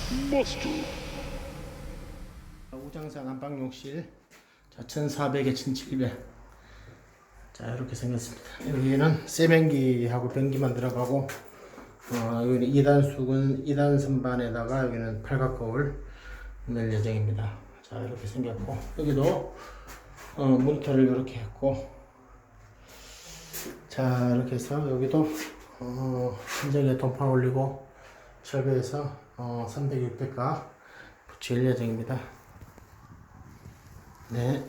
Master. 우장산 안방욕실. 자, 1400에 1700. 자, 이렇게 생겼습니다. 여기는 세면기하고 변기만 들어가고, 여기는 2단 수건, 2단 선반에다가 여기는 팔각거울 넣을 예정입니다. 자, 이렇게 생겼고, 여기도 모니터를 이렇게 했고, 자, 이렇게 해서 여기도 천장에 동판 올리고 설계해서 300, 600가 붙일 예정입니다. 네.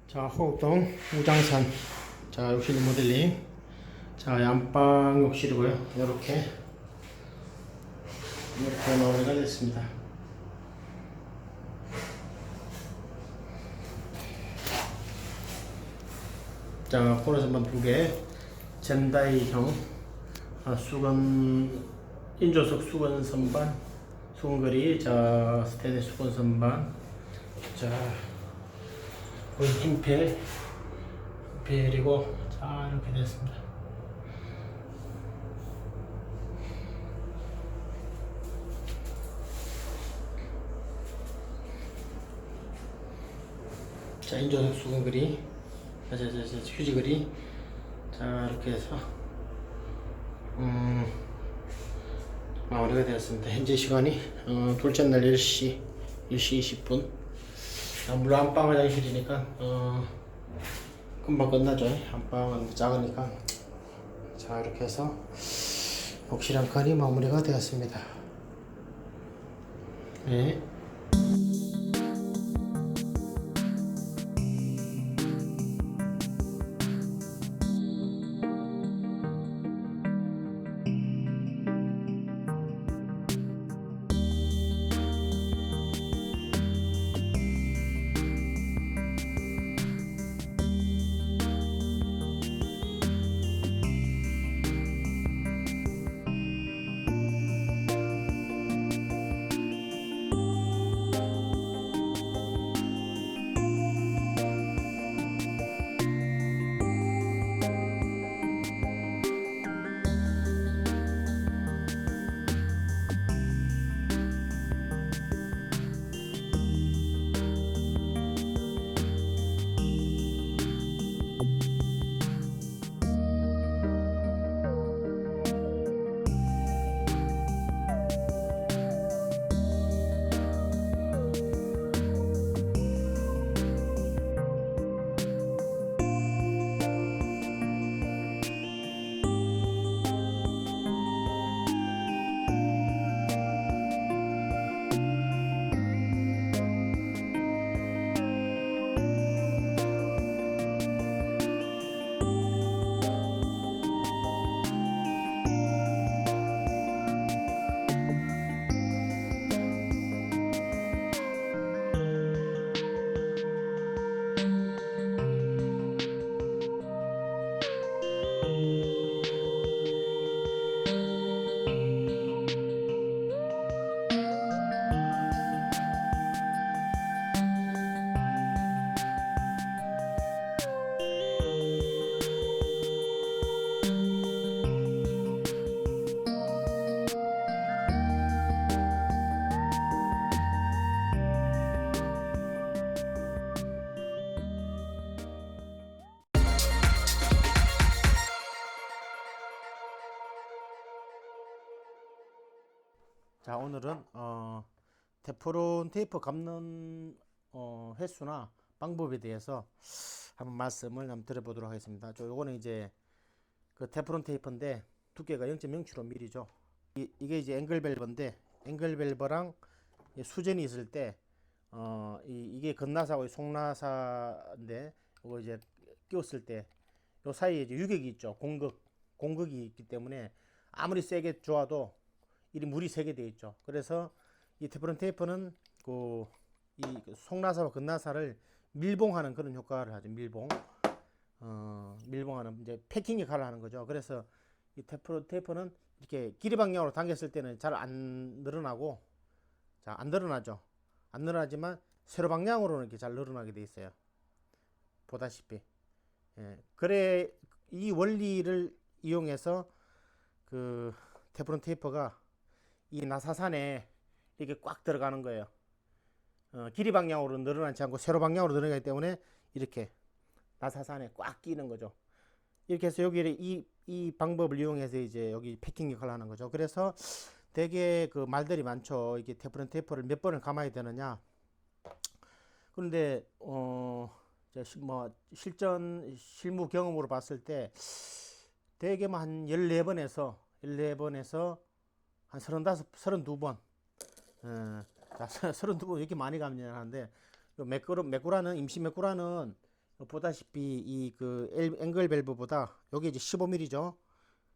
자, 호흡동 우장산. 자, 욕실 모델링. 자, 안방 욕실이고요. 이렇게 마무리가 됐습니다. 자, 코너 선반 2개, 젠다이형 수건, 인조석 수건 선반, 수건거리. 자, 스테인리스 수건 선반. 자, 거의 흰펠이고, 자, 이렇게 됐습니다. 자, 인조석 수건거리. 자, 휴지거리. 자, 이렇게 해서 마무리가 되었습니다. 현재 시간이 둘째 날 10시 20분. 물론 안방 화장실이니까 금방 끝나죠. 안방은 작으니까. 자, 이렇게 해서 욕실 한 칸이 마무리가 되었습니다. 네. 자, 오늘은 테프론 테이프 감는 횟수나 방법에 대해서 한번 말씀을 한번 드려보도록 하겠습니다. 요거는 이제 그 테프론 테이프인데 두께가 0.075mm죠. 이게 이제 앵글밸브인데, 앵글밸브랑 수전이 있을 때 이게 건나사하고 속나사인데, 이거 이제 끼웠을 때 요 사이에 이제 유격이 있죠. 공극이 있기 때문에 아무리 세게 줘도 이 물이 새게 되어 있죠. 그래서 이 테프론 테이프는 이 속나사와 건나사를 밀봉하는 그런 효과를 하죠. 밀봉하는 이제 패킹 역할을 하는 거죠. 그래서 이 테프론 테이프는 이렇게 길이 방향으로 당겼을 때는 잘 안 늘어나고, 자, 안 늘어나죠. 안 늘어나지만 세로 방향으로는 이렇게 잘 늘어나게 돼 있어요. 보다시피. 예. 그래, 이 원리를 이용해서 그 테프론 테이프가 이 나사산에 이렇게 꽉 들어가는 거예요. 길이 방향으로 늘어나지 않고 세로 방향으로 늘어나기 때문에 이렇게 나사산에 꽉 끼는 거죠. 이렇게 해서 여기 이 방법을 이용해서 이제 여기 패킹 역할을 하는 거죠. 그래서 되게 그 말들이 많죠. 이게 테프론 테이프를 몇 번을 감아야 되느냐. 그런데 뭐 실무 경험으로 봤을 때 되게 한 14번에서 한 32번. 32번 이렇게 많이 감냐 하는데, 임시 메꾸라는 보다시피 이 그 앵글 밸브보다 여기 이제 15mm죠.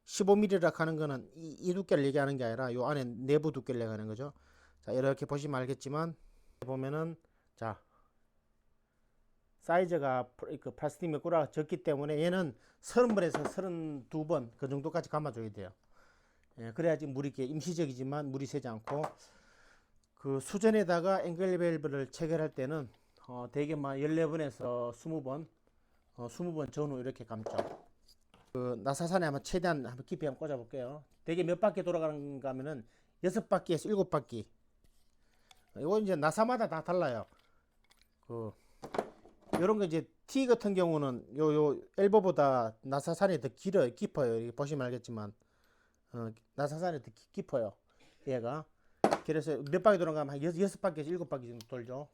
15mm라 하는 거는 이 두께를 얘기하는 게 아니라 요 안에 내부 두께를 얘기하는 거죠. 자, 이렇게 보시면 알겠지만 보면은 자, 사이즈가 그 플라스틱 메꾸라가 적기 때문에 얘는 30번에서 32번 그 정도까지 감아줘야 돼요. 예, 그래야지 물이 이렇게 임시적이지만 물이 새지 않고 그 수전에다가 앵글 밸브를 체결할 때는 대개 막 14번에서 20번 20번 전후 이렇게 감죠. 그 나사산에 한번 최대한 한번 깊이 한번 꽂아 볼게요. 대개 몇 바퀴 돌아가는가 하면은 6바퀴에서 7바퀴. 이거 이제 나사마다 다 달라요. 그 요런 거 이제 T 같은 경우는 요 엘보보다 나사산이 더 길어요. 깊어요. 이렇게 보시면 알겠지만 나사산이 더 깊어요. 얘가. 그래서 몇 바퀴 돌아가면 한 6바퀴에서 7바퀴 정도 돌죠.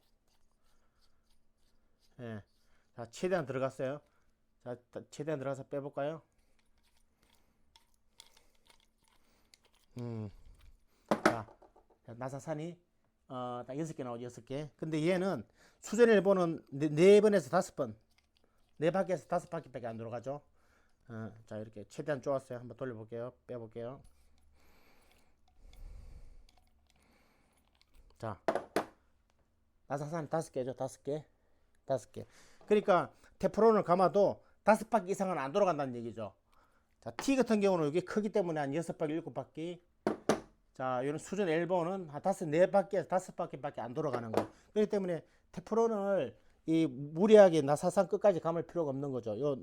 예. 자, 최대한 들어갔어요. 자, 최대한 들어가서 빼볼까요? 자, 나사산이 딱 6개 나오죠. 6개. 근데 얘는 수전 엘보는 4번에서 5번 4바퀴에서 5바퀴밖에 안 들어가죠. 자, 이렇게 최대한 쪼았어요. 한번 돌려볼게요. 빼볼게요. 자, 나사산 5개죠. 5개. 5개. 그러니까 테프론을 감아도 5바퀴 이상은 안 돌아간다는 얘기죠. 자, T 같은 경우는 이게 크기 때문에 한 6바퀴, 7바퀴. 자, 이런 수전 엘보는 한 4바퀴에서 5바퀴밖에 안 돌아가는 거. 그렇기 때문에 테프론을 이 무리하게 나사산 끝까지 감을 필요가 없는 거죠. 요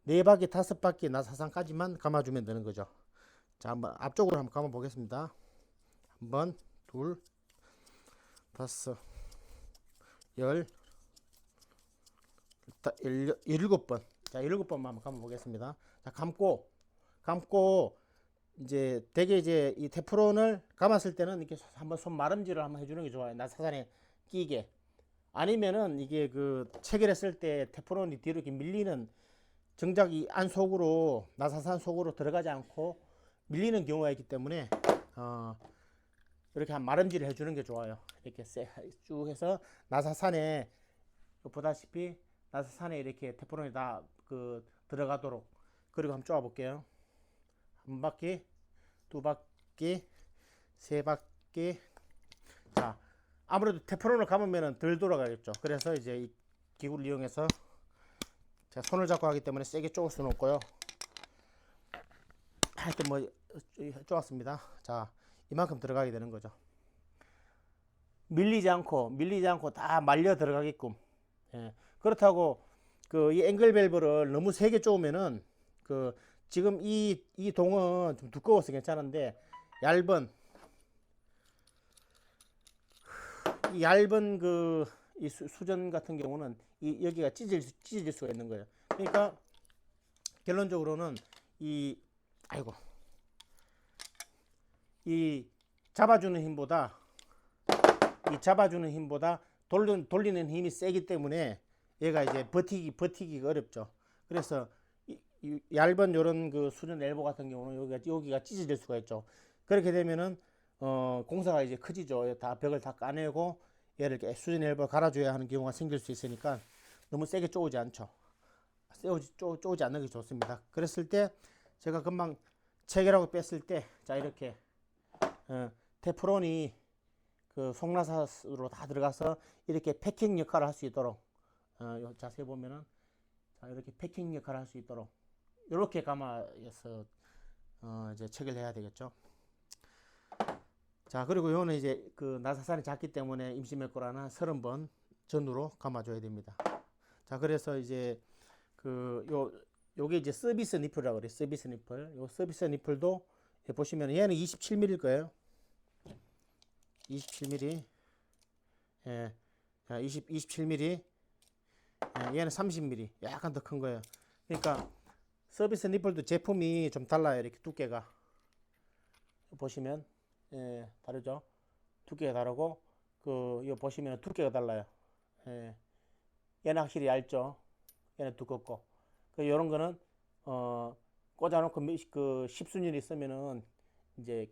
4바퀴, 5바퀴 나사산까지만 감아주면 되는 거죠. 자, 한번 앞쪽으로 한번 감아 보겠습니다. 한번, 둘, 5, 10, 7번. 자, 7번만 한번 감아 보겠습니다. 자, 감고 이제 되게 이제 이 테프론을 감았을 때는 이렇게 한번 손 마름질을 한번 해주는 게 좋아요. 나사산에 끼게. 아니면은 이게 그 체결했을 때 테프론이 뒤로 이렇게 밀리는 정작 이 안 속으로 나사산 속으로 들어가지 않고 밀리는 경우가 있기 때문에 이렇게 한 마름질을 해주는 게 좋아요. 이렇게 쭉 해서 나사산에 보다시피 나사산에 이렇게 테프론이 다 그 들어가도록 그리고 한번 쪼아 볼게요. 한 바퀴, 두 바퀴, 세 바퀴. 자, 아무래도 테프론을 감으면 덜 돌아가겠죠. 그래서 이제 이 기구를 이용해서 제가 손을 잡고 하기 때문에 세게 쪼을 수는 없고요. 하여튼 뭐 쪼았습니다. 자, 이만큼 들어가게 되는 거죠. 밀리지 않고 다 말려 들어가게끔. 예. 그렇다고 그 이 앵글 밸브를 너무 세게 쪼으면은 그 지금 이 동은 좀 두꺼워서 괜찮은데 얇은 그 이 수전 같은 경우는 이 여기가 찢어질 수가 있는 거예요. 그러니까 결론적으로는 이 잡아주는 힘보다 돌리는 힘이 세기 때문에 얘가 이제 버티기가 어렵죠. 그래서 이 얇은 요런 그 수전 엘보 같은 경우는 여기가 찢어질 수가 있죠. 그렇게 되면은 공사가 이제 커지죠. 다 벽을 다 까내고 얘를 이렇게 수전 엘보를 갈아줘야 하는 경우가 생길 수 있으니까 너무 세게 쪼우지 않죠. 쪼우지 않는 게 좋습니다. 그랬을 때 제가 금방 체결하고 뺐을 때 자 이렇게 테프론이 그 속나사로 다 들어가서 이렇게 패킹 역할을 할 수 있도록 자세히 보면은 자 이렇게 패킹 역할을 할 수 있도록 이렇게 감아서 이제 체결해야 되겠죠. 자, 그리고 요거는 이제 그 나사산이 작기 때문에 임시 메꾸라는 30번 전후로 감아줘야 됩니다. 자, 그래서 이제 요게 이제 서비스 니플이라고 그래요. 서비스 니플. 요 서비스 니플도 보시면 얘는 27mm일 거예요. 27mm. 예. 27mm. 예, 얘는 30mm. 약간 더 큰 거예요. 그러니까 서비스 니플도 제품이 좀 달라요. 이렇게 두께가. 보시면 예, 다르죠? 두께가 다르고 이거 보시면 두께가 달라요. 예. 얘는 확실히 얇죠. 얘는 두껍고. 요런 거는 꽂아놓고 그 10수년이 있으면은 이제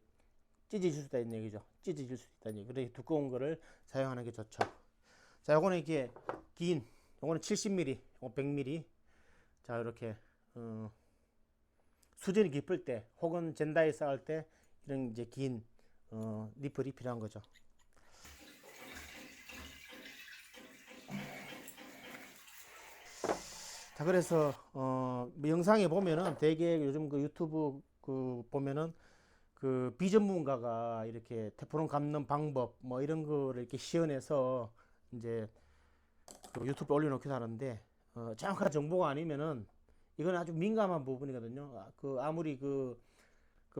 찢어질 수 있다는 얘기죠. 찢어질 수 있다는 얘기. 그래서 두꺼운 거를 사용하는 게 좋죠. 자, 요거는 이렇게 긴 요거는 70mm, 100mm. 자, 이렇게 수전이 깊을 때 혹은 젠다에 쌓을 때 이런 이제 긴 니플이 필요한 거죠. 자, 그래서 뭐 영상에 보면은 되게 요즘 그 유튜브 그 보면은 그 비전문가가 이렇게 테프론 감는 방법 뭐 이런 거를 이렇게 시연해서 이제 그 유튜브에 올려놓기도 하는데 정확한 정보가 아니면은 이건 아주 민감한 부분이거든요. 그 아무리 그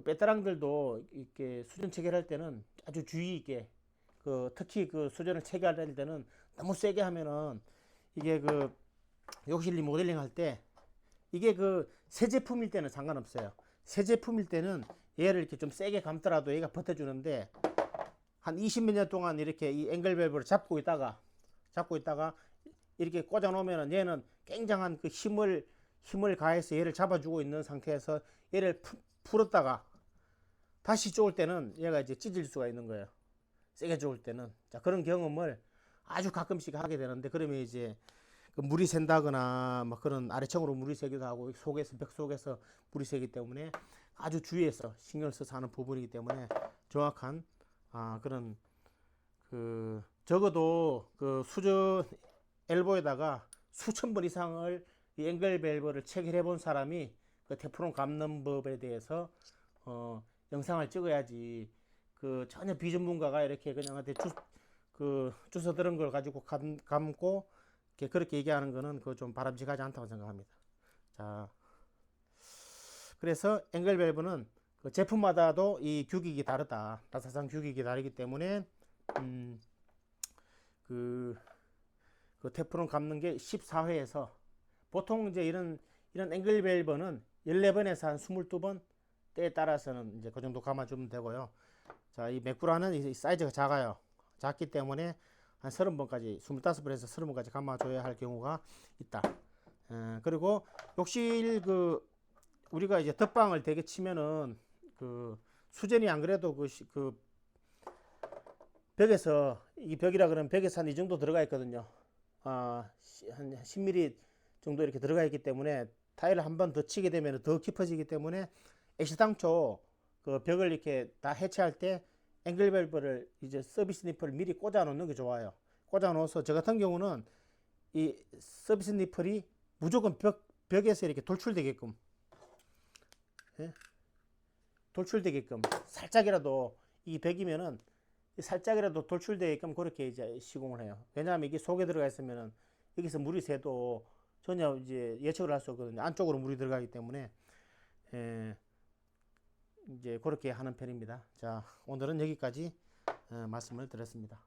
빼따랑들도 이렇게 수전 체결할 때는 아주 주의 있게 그 특히 그 수전을 체결할 때는 너무 세게 하면은 이게 그 욕실 리모델링 할 때 이게 그 새 제품일 때는 상관없어요. 새 제품일 때는 얘를 이렇게 좀 세게 감더라도 얘가 버텨주는데 한 20몇 년 동안 이렇게 이 앵글 밸브를 잡고 있다가 이렇게 꽂아 놓으면은 얘는 굉장한 그 힘을 가해서 얘를 잡아주고 있는 상태에서 얘를 풀었다가 다시 쪼을 때는 얘가 이제 찢을 수가 있는 거예요. 세게 쪼을 때는. 자, 그런 경험을 아주 가끔씩 하게 되는데 그러면 이제 그 물이 샌다거나 뭐 그런 아래층으로 물이 새기도 하고 속에서 벽 속에서 물이 새기 때문에 아주 주의해서 신경을 써서 하는 부분이기 때문에 정확한 그런 그 적어도 그 수전 엘보에다가 수천 번 이상을 이 앵글 밸브를 체결해 본 사람이 그 테프론 감는 법에 대해서 영상을 찍어야지 그 전혀 비전문가가 이렇게 그냥 한테 주워 들은 걸 가지고 감고 그렇게 얘기하는 거는 그 좀 바람직하지 않다고 생각합니다. 자, 그래서 앵글 밸브는 그 제품마다도 이 규격이 다르다. 나사상 규격이 다르기 때문에 그 테프론 감는 게 14회에서 보통 이제 이런 앵글 밸브는 14번에서 한 22번 때에 따라서는 이제 그 정도 감아주면 되고요. 자, 이 메꾸라는 이 사이즈가 작아요. 작기 때문에 한 30번까지 25번에서 30번까지 감아줘야 할 경우가 있다. 그리고 욕실 우리가 이제 덧방을 되게 치면은 그 수전이 안 그래도 그 벽에서 이 벽이라 그러면 벽에서 한 이 정도 들어가 있거든요. 한 10mm 정도 이렇게 들어가 있기 때문에 타일을 한 번 더 치게 되면 더 깊어지기 때문에 애시당초 그 벽을 이렇게 다 해체할 때 앵글 밸브를 이제 서비스 니플을 미리 꽂아 놓는 게 좋아요. 꽂아 놓아서 저 같은 경우는 이 서비스 니플이 무조건 벽에서 이렇게 돌출되게끔 돌출되게끔 살짝이라도 이 벽이면은 살짝이라도 돌출되게끔 그렇게 이제 시공을 해요. 왜냐하면 이게 속에 들어가 있으면은 여기서 물이 새도 전혀 이제 예측을 할 수 없거든요. 안쪽으로 물이 들어가기 때문에 이제 그렇게 하는 편입니다. 자, 오늘은 여기까지 말씀을 드렸습니다.